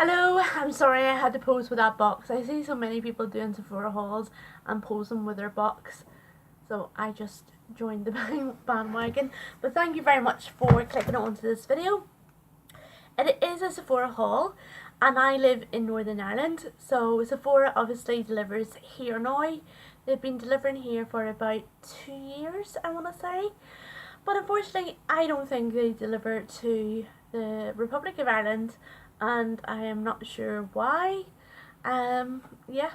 Hello, I'm sorry I had to pose with that box. I see so many people doing Sephora hauls and posing with their box, so I just joined the bandwagon. But thank you very much for clicking onto this video. It is a Sephora haul, and I live in Northern Ireland, so Sephora obviously delivers here now. They've been delivering here for about 2 years, I want to say. But unfortunately, I don't think they deliver to the Republic of Ireland, and I am not sure why. Yeah.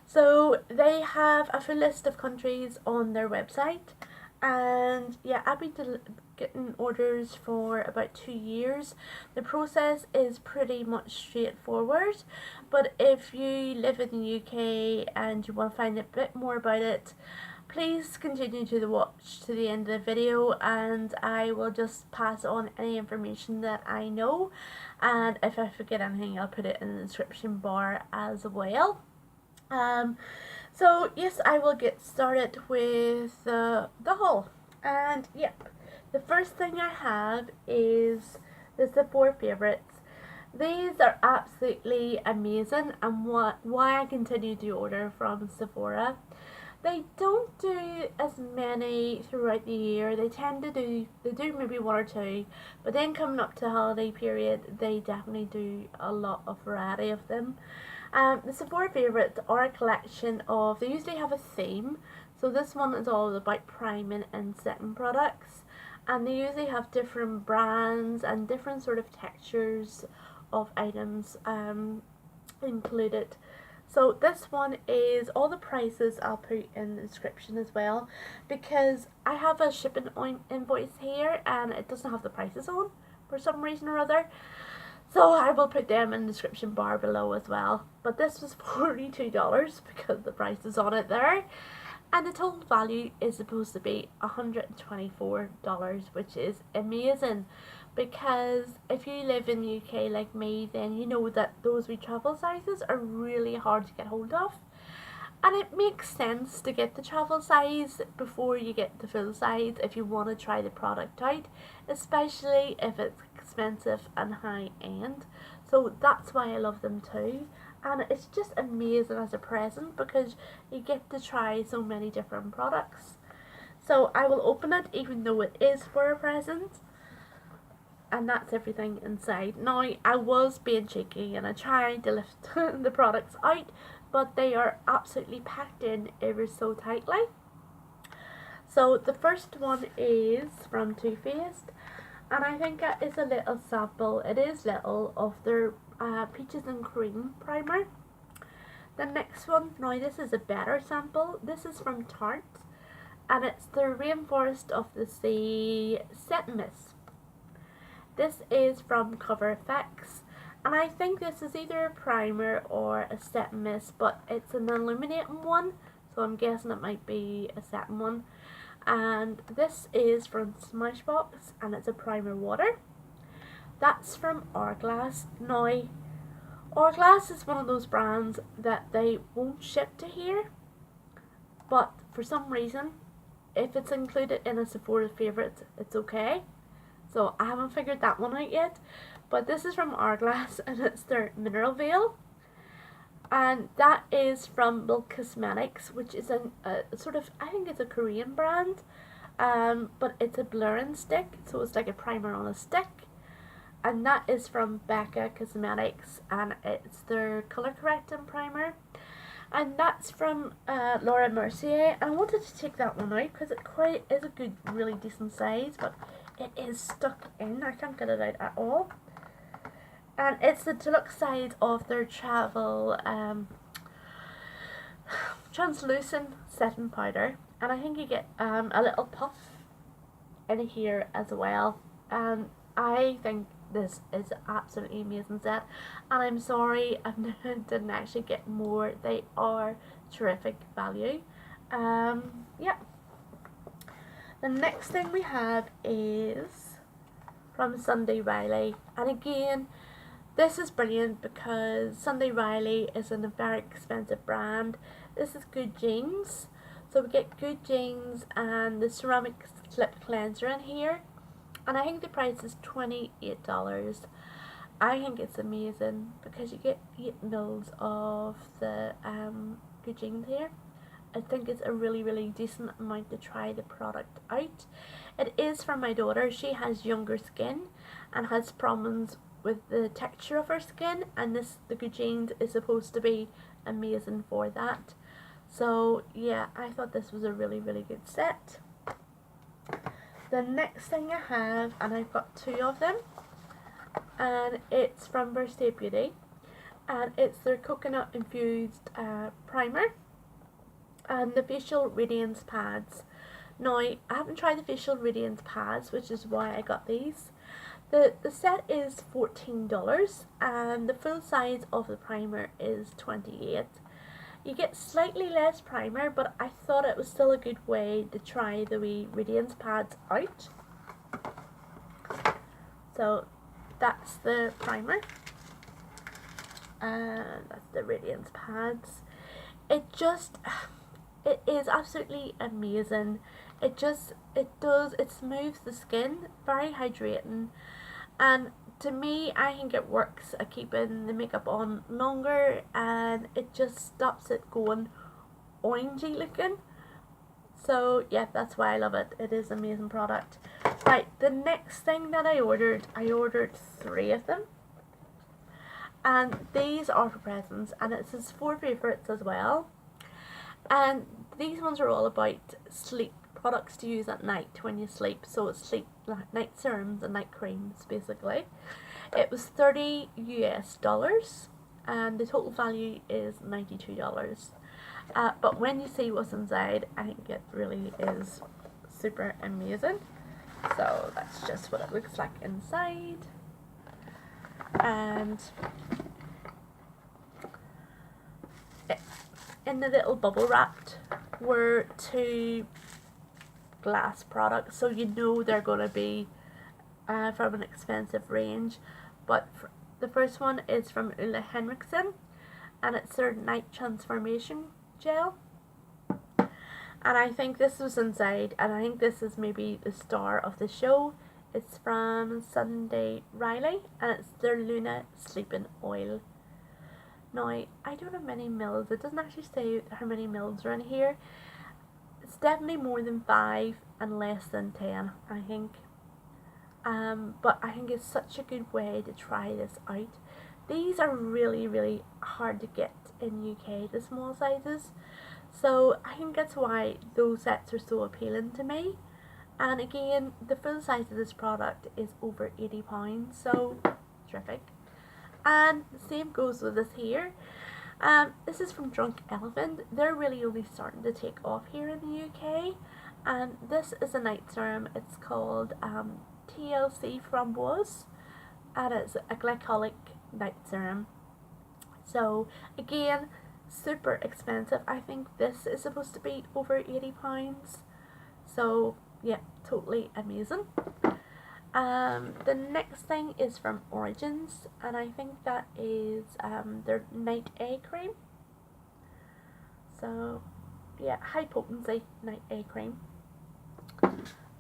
So they have a full list of countries on their website, and yeah, I've been getting orders for about 2 years. The process is pretty much straightforward, but if you live in the UK and you want to find a bit more about it, please continue to watch to the end of the video, and I will just pass on any information that I know, and if I forget anything I'll put it in the description bar as well. So yes, I will get started with the haul. And yep, the first thing I have is the Sephora favorites. These are absolutely amazing, and why I continue to order from Sephora. They don't do as many throughout the year. They do maybe one or two, but then coming up to the holiday period, they definitely do a lot of variety of them. The Sephora favourites are a collection of, they usually have a theme, so this one is all about priming and setting products, and they usually have different brands and different sort of textures of items included. So this one is, all the prices I'll put in the description as well, because I have a shipping invoice here and it doesn't have the prices on for some reason or other. So I will put them in the description bar below as well. But this was $42 because the price is on it there. And the total value is supposed to be $124, which is amazing. Because if you live in the UK like me, then you know that those wee travel sizes are really hard to get hold of. And it makes sense to get the travel size before you get the full size if you want to try the product out, especially if it's expensive and high end. So that's why I love them too. And it's just amazing as a present because you get to try so many different products. So I will open it even though it is for a present. And that's everything inside. Now, I was being cheeky and I tried to lift the products out, but they are absolutely packed in ever so tightly. So the first one is from Too Faced, and I think it is a little sample, it is little, of their Peaches and Cream primer. The next one, now this is a better sample, this is from Tarte, and it's the Rainforest of the Sea Set Mist. This is from Cover FX, and I think this is either a primer or a set mist, but it's an illuminating one, so I'm guessing it might be a setting one. And this is from Smashbox, and it's a primer water. That's from Hourglass. Now, Hourglass is one of those brands that they won't ship to here, but for some reason, if it's included in a Sephora favourite, it's okay. So I haven't figured that one out yet, but this is from Hourglass and it's their Mineral Veil, and that is from Milk Cosmetics, which is a sort of, I think it's a Korean brand, but it's a blurring stick, so it's like a primer on a stick, and that is from Becca Cosmetics, and it's their colour correcting primer. And that's from Laura Mercier, and I wanted to take that one out because it quite is a good, really decent size, but it is stuck in. I can't get it out at all. And it's the deluxe size of their travel translucent setting powder, and I think you get a little puff in here as well. And I think this is absolutely amazing set, and I'm sorry I didn't actually get more. They are terrific value. Yeah. The next thing we have is from Sunday Riley, and again, this is brilliant because Sunday Riley isn't a very expensive brand. This is Good Jeans, so we get Good Jeans and the ceramic slip cleanser in here, and I think the price is $28. I think it's amazing because you get 8 mils of the Gugine here. I think it's a really decent amount to try the product out. It is for my daughter. She has younger skin and has problems with the texture of her skin, and the Gugine is supposed to be amazing for that. So yeah, I thought this was a really good set. The next thing I have, and I've got 2 of them, and it's from Birthday Beauty, and it's their coconut infused primer and the facial radiance pads. Now, I haven't tried the facial radiance pads, which is why I got these. The set is $14 and the full size of the primer is $28. You get slightly less primer, but I thought it was still a good way to try the wee radiance pads out. So that's the primer and that's the radiance pads. It is absolutely amazing. It smooths the skin, very hydrating, and to me, I think it works at keeping the makeup on longer, and it just stops it going orangey looking. So yeah, that's why I love it. It is an amazing product. Right, the next thing that I ordered 3 of them, and these are for presents, and it says 4 favourites as well. And these ones are all about sleep products to use at night when you sleep. So it's sleep night serums and night creams basically. It was $30 US and the total value is $92. But when you see what's inside, I think it really is super amazing. So that's just what it looks like inside. And in the little bubble wrapped were 2 glass products, so you know they're going to be from an expensive range. But the first one is from Ulla Henriksen, and it's their night transformation gel, and I think this was inside, and I think this is maybe the star of the show. It's from Sunday Riley, and it's their Luna sleeping oil. Now, I don't have many mils. It doesn't actually say how many mils are in here. It's definitely more than 5 and less than 10, I think. But I think it's such a good way to try this out. These are really hard to get in UK, the small sizes. So I think that's why those sets are so appealing to me. And again, the full size of this product is over £80, so terrific. And the same goes with this here. This is from Drunk Elephant. They're really only starting to take off here in the UK. And this is a night serum. It's called TLC Framboise, and it's a glycolic night serum. So again, super expensive. I think this is supposed to be over £80. So yeah, totally amazing. The next thing is from Origins, and I think that is their Night A Cream. So yeah, high potency Night A Cream.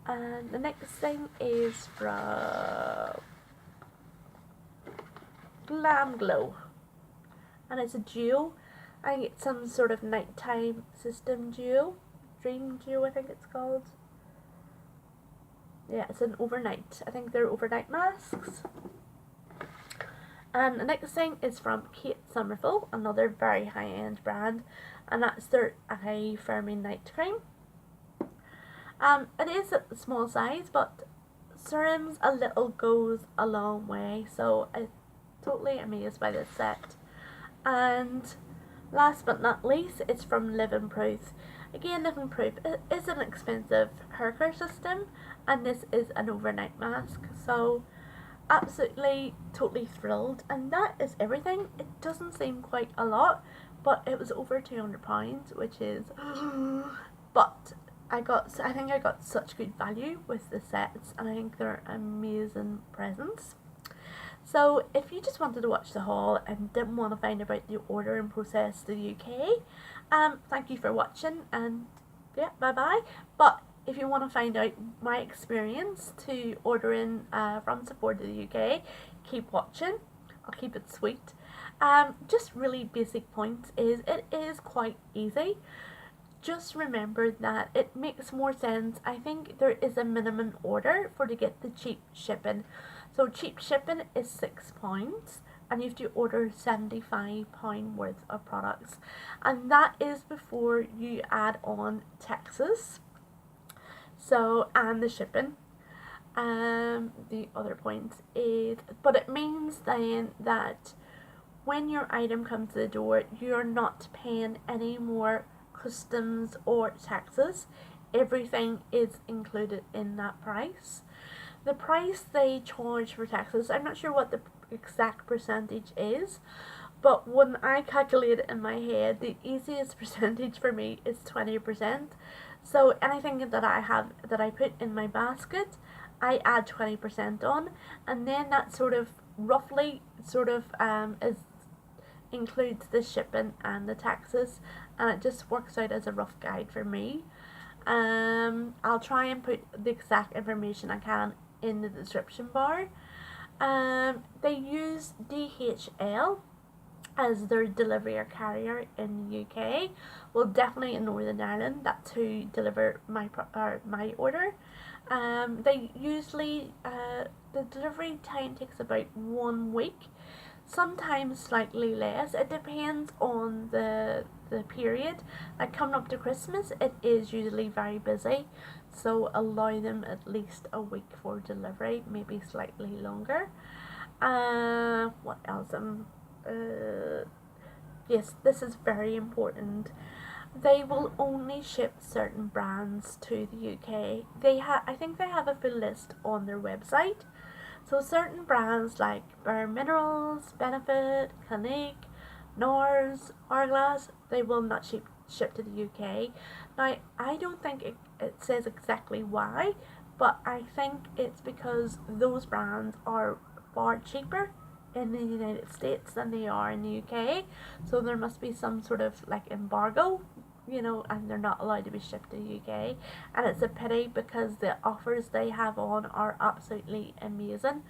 And the next thing is from Glam Glow, and it's a duo. I think it's some sort of nighttime system duo, dream duo I think it's called. Yeah, it's an overnight. I think they're overnight masks. And the next thing is from Kate Somerville, another very high-end brand, and that's their Eye Firming Night Cream. It is a small size, but serums a little goes a long way, so I'm totally amazed by this set. And last but not least, it's from Living Proof. Again, Living Proof is an expensive hair care system, and this is an overnight mask, so absolutely totally thrilled. And that is everything. It doesn't seem quite a lot, but it was over £200, which is but I think I got such good value with the sets, and I think they're amazing presents. So if you just wanted to watch the haul and didn't want to find about the ordering process to the UK, thank you for watching, and yeah, bye bye. But if you want to find out my experience to ordering from Sephora to the UK, keep watching. I'll keep it sweet. Just really basic points is it is quite easy. Just remember that it makes more sense. I think there is a minimum order for to get the cheap shipping. So cheap shipping is £6 and you have to order £75 worth of products. And that is before you add on taxes. So, and the shipping. The other point is, but it means then that when your item comes to the door, you're not paying any more customs or taxes. Everything is included in that price. The price they charge for taxes, I'm not sure what the exact percentage is, but when I calculate it in my head, the easiest percentage for me is 20%. So anything that I put in my basket, I add 20% on, and then that sort of roughly is includes the shipping and the taxes, and it just works out as a rough guide for me. I'll try and put the exact information I can in the description bar. They use DHL as their delivery or carrier in the UK. Well, definitely in Northern Ireland, that's who deliver my order. They usually the delivery time takes about 1 week, sometimes slightly less. It depends on the period. Like coming up to Christmas, it is usually very busy, so allow them at least a week for delivery, maybe slightly longer. What else? Yes, this is very important. They will only ship certain brands to the UK. I think they have a full list on their website. So certain brands like Bare Minerals, Benefit, Clinique, NARS, Hourglass, they will not ship to the UK. Now, I don't think it says exactly why, but I think it's because those brands are far cheaper in the United States than they are in the UK. So there must be some sort of like embargo, and they're not allowed to be shipped to the UK. And it's a pity because the offers they have on are absolutely amazing.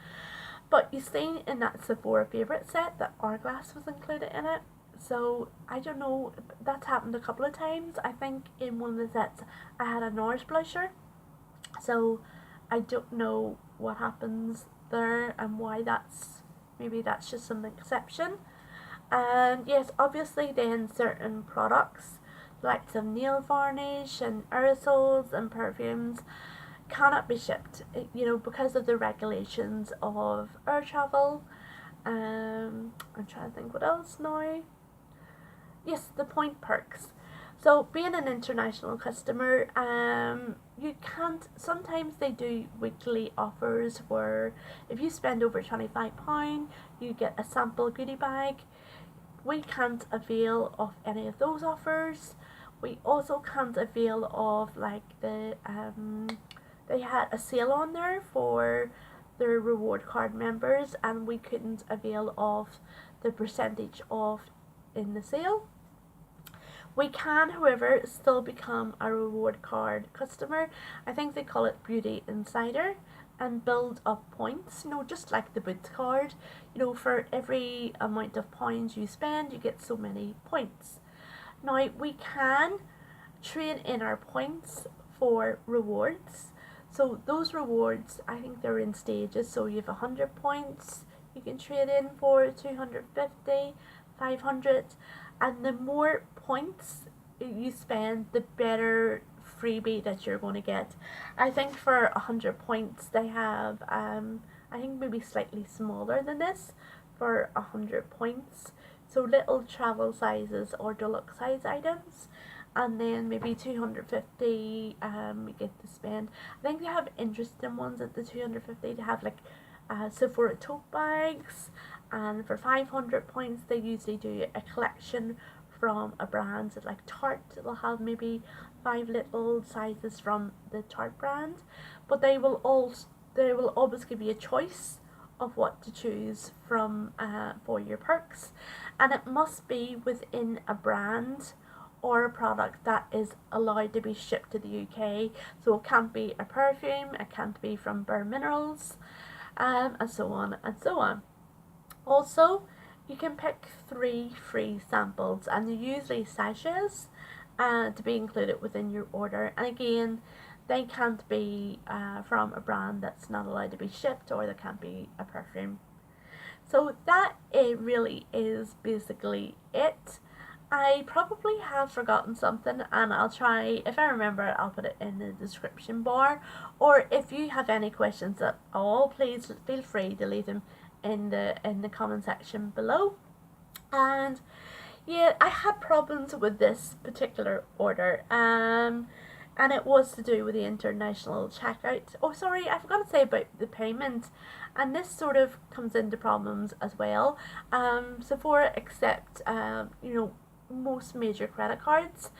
But you see in that Sephora favourite set that Hourglass was included in it. So I don't know, that's happened a couple of times. I think in one of the sets I had a NARS blusher. So I don't know what happens there and why maybe that's just an exception. And yes, obviously then certain products like some nail varnish and aerosols and perfumes cannot be shipped, because of the regulations of air travel. I'm trying to think what else now. Yes, the point perks. So being an international customer, you can't, sometimes they do weekly offers where if you spend over £25, you get a sample goodie bag. We can't avail of any of those offers. We also can't avail of like they had a sale on there for their reward card members, and we couldn't avail of the percentage off in the sale. We can, however, still become a reward card customer. I think they call it Beauty Insider, and build up points, just like the Boots card. For every amount of points you spend, you get so many points. Now, we can trade in our points for rewards. So those rewards, I think they're in stages. So you have 100 points you can trade in for 250, 500, and the more points you spend, the better freebie that you're going to get. I think for 100 points they have, I think maybe slightly smaller than this for 100 points. So little travel sizes or deluxe size items. And then maybe 250 you get to spend. I think they have interesting ones at the 250 to have like Sephora tote bags. And for 500 points they usually do a collection from a brand like Tarte. They'll have maybe 5 little sizes from the Tarte brand. But they will always give you a choice of what to choose from for your perks. And it must be within a brand or a product that is allowed to be shipped to the UK. So it can't be a perfume, it can't be from Bare Minerals, and so on and so on. Also, you can pick 3 free samples, and they're usually sachets to be included within your order. And again, they can't be from a brand that's not allowed to be shipped, or they can't be a perfume. So that it really is basically it. I probably have forgotten something, and I'll try, if I remember, I'll put it in the description bar. Or if you have any questions at all, please feel free to leave them in the comment section below. And yeah, I had problems with this particular order, and it was to do with the international checkout. Oh, sorry, I forgot to say about the payment, and this sort of comes into problems as well. Sephora accept, most major credit cards.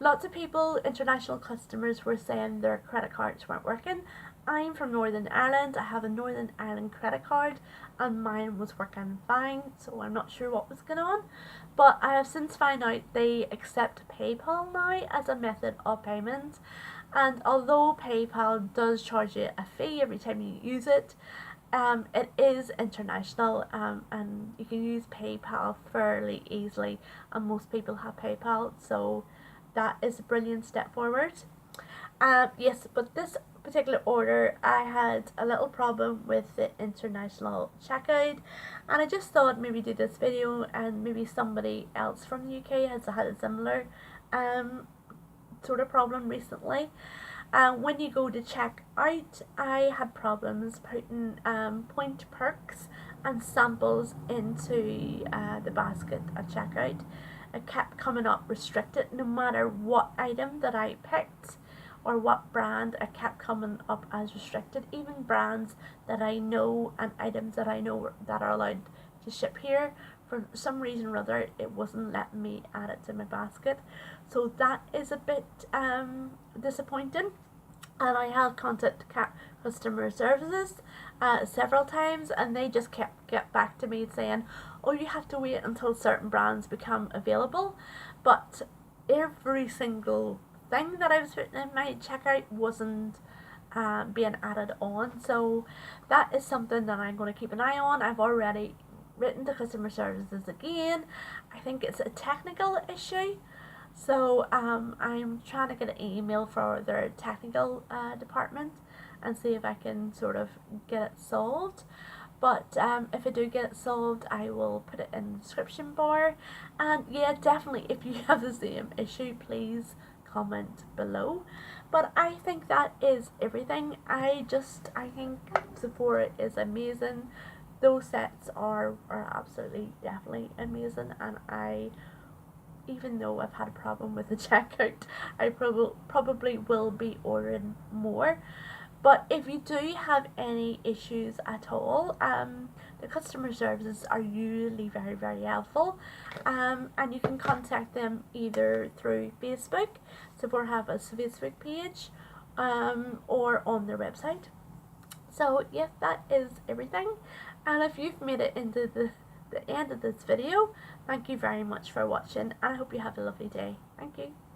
Lots of people, international customers, were saying their credit cards weren't working. I'm from Northern Ireland. I have a Northern Ireland credit card, and mine was working fine, so I'm not sure what was going on. But I have since found out they accept PayPal now as a method of payment. And although PayPal does charge you a fee every time you use it, it is international, and you can use PayPal fairly easily, and most people have PayPal, so that is a brilliant step forward. Yes, but this particular order, I had a little problem with the international checkout, and I just thought maybe do this video, and maybe somebody else from the UK has had a similar sort of problem recently. When you go to check out, I had problems putting point perks and samples into the basket at checkout. It kept coming up restricted no matter what item that I picked or what brand. It kept coming up as restricted, even brands that I know and items that I know that are allowed to ship here. For some reason or other, it wasn't letting me add it to my basket, so that is a bit disappointing. And I have contacted customer services several times, and they just kept get back to me saying, oh, you have to wait until certain brands become available. But every single thing that I was putting in my checkout wasn't being added on, so that is something that I'm going to keep an eye on. I've already written to customer services again. I think it's a technical issue, so I'm trying to get an email for their technical department and see if I can sort of get it solved. But if I do get it solved, I will put it in the description bar. And yeah, definitely, if you have the same issue, please comment below. But I think that is everything. I think Sephora is amazing. Those sets are absolutely definitely amazing, and even though I've had a problem with the checkout, I probably will be ordering more. But if you do have any issues at all, the customer services are usually very, very helpful, and you can contact them either through Facebook, Sephora have a Facebook page, or on their website. So yes, that is everything. And if you've made it into the end of this video, thank you very much for watching, and I hope you have a lovely day. Thank you.